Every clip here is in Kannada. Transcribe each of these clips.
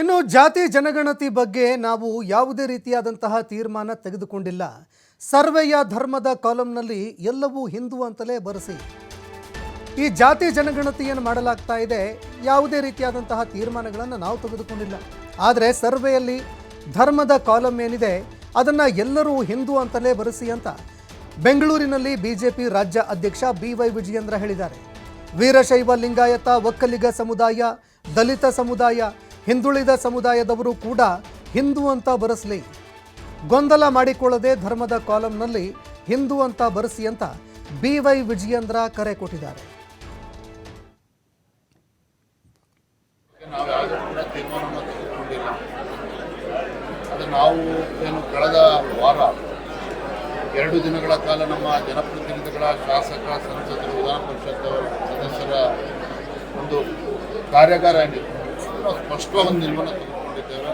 ಇನ್ನು ಜಾತಿ ಜನಗಣತಿ ಬಗ್ಗೆ ನಾವು ಯಾವುದೇ ರೀತಿಯಾದಂತಹ ತೀರ್ಮಾನ ತೆಗೆದುಕೊಂಡಿಲ್ಲ. ಸರ್ವೆಯ ಧರ್ಮದ ಕಾಲಂನಲ್ಲಿ ಎಲ್ಲವೂ ಹಿಂದೂ ಅಂತಲೇ ಬರೆಸಿ ಈ ಜಾತಿ ಜನಗಣತಿಯನ್ನು ಮಾಡಲಾಗ್ತಾ ಇದೆ. ಯಾವುದೇ ರೀತಿಯಾದಂತಹ ತೀರ್ಮಾನಗಳನ್ನು ನಾವು ತೆಗೆದುಕೊಂಡಿಲ್ಲ. ಆದರೆ ಸರ್ವೆಯಲ್ಲಿ ಧರ್ಮದ ಕಾಲಂ ಏನಿದೆ ಅದನ್ನು ಎಲ್ಲರೂ ಹಿಂದೂ ಅಂತಲೇ ಬರೆಸಿ ಅಂತ ಬೆಂಗಳೂರಿನಲ್ಲಿ ಬಿಜೆಪಿ ರಾಜ್ಯ ಅಧ್ಯಕ್ಷ BY ವಿಜಯೇಂದ್ರ ಹೇಳಿದ್ದಾರೆ. ವೀರಶೈವ ಲಿಂಗಾಯತ ಒಕ್ಕಲಿಗ ಸಮುದಾಯ, ದಲಿತ ಸಮುದಾಯ, ಹಿಂದುಳಿದ ಸಮುದಾಯದವರು ಕೂಡ ಹಿಂದೂ ಅಂತ ಬರೆಸಲಿ, ಗೊಂದಲ ಮಾಡಿಕೊಳ್ಳದೆ ಧರ್ಮದ ಕಾಲಂನಲ್ಲಿ ಹಿಂದೂ ಅಂತ ಬರೆಸಿ ಅಂತ BY ವಿಜಯೇಂದ್ರ ಕರೆ ಕೊಟ್ಟಿದ್ದಾರೆ. ನಾವು ಏನು ಕಳೆದ ವಾರ 2 ದಿನಗಳ ಕಾಲ ನಮ್ಮ ಜನಪ್ರತಿನಿಧಿಗಳ, ಶಾಸಕ, ಸಂಸದರು, ವಿಧಾನ ಪರಿಷತ್ ಸದಸ್ಯರ ಒಂದು ಕಾರ್ಯಾಗಾರ ಏನಿದೆ ನಾವು ಸ್ಪಷ್ಟವಾಗಿ ಒಂದು ನಿಲುವನ್ನು ತೆಗೆದುಕೊಂಡಿದ್ದೇವೆ.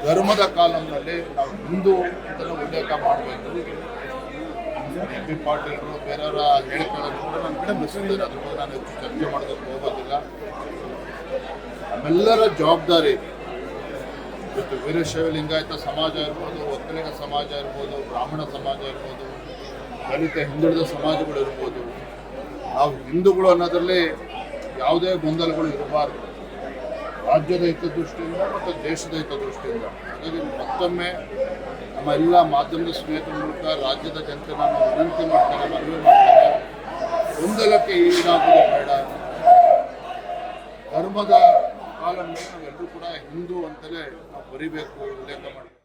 ಧರ್ಮದ ಕಾಲಂನಲ್ಲಿ ನಾವು ಹಿಂದೂ ಅಂತಲೂ ಉಲ್ಲೇಖ ಮಾಡಬೇಕು. MP ಪಾಟೀಲರು ಬೇರೆಯವರ ಹೇಳಿಕೆಗಳನ್ನು ಕೂಡ ನಾನು ಗಮನಿಸಿದ್ದೇನೆ. ಅದ್ರ ಬಗ್ಗೆ ನಾನು ಹೆಚ್ಚು ಚರ್ಚೆ ಮಾಡೋದಕ್ಕೆ ಹೋಗೋದಿಲ್ಲ. ನಮ್ಮೆಲ್ಲರ ಜವಾಬ್ದಾರಿ ಇವತ್ತು ವೀರಶೈವ ಲಿಂಗಾಯತ ಸಮಾಜ ಇರ್ಬೋದು, ಒಕ್ಕಲಿಗ ಸಮಾಜ ಇರ್ಬೋದು, ಬ್ರಾಹ್ಮಣ ಸಮಾಜ ಇರ್ಬೋದು, ದಲಿತ ಹಿಂದುಳಿದ ಸಮಾಜಗಳು ಇರ್ಬೋದು, ನಾವು ಹಿಂದೂಗಳು ಅನ್ನೋದರಲ್ಲಿ ಯಾವುದೇ ಗೊಂದಲಗಳು ಇರಬಾರ್ದು, ರಾಜ್ಯದ ಹಿತದೃಷ್ಟಿಯಿಂದ ಮತ್ತು ದೇಶದ ಹಿತದೃಷ್ಟಿಯಿಂದ. ಹಾಗಾಗಿ ಮತ್ತೊಮ್ಮೆ ನಮ್ಮ ಎಲ್ಲ ಮಾಧ್ಯಮದ ಸ್ನೇಹಿತರ ಮೂಲಕ ರಾಜ್ಯದ ಜನತೆ ನಾನು ವಿನಂತಿ ಮಾಡ್ತೇನೆ, ಮನವಿ ಮಾಡ್ತೇನೆ, ಗೊಂದಲಕ್ಕೆ ಈಡಾಗುವುದು ಬೇಡ. ಧರ್ಮದ ಕಾಲಂನಲ್ಲಿ ನಾವೆಲ್ಲರೂ ಕೂಡ ಹಿಂದೂ ಅಂತಲೇ ನಾವು ಬರಿಬೇಕು, ಉಲ್ಲೇಖ ಮಾಡಬೇಕು.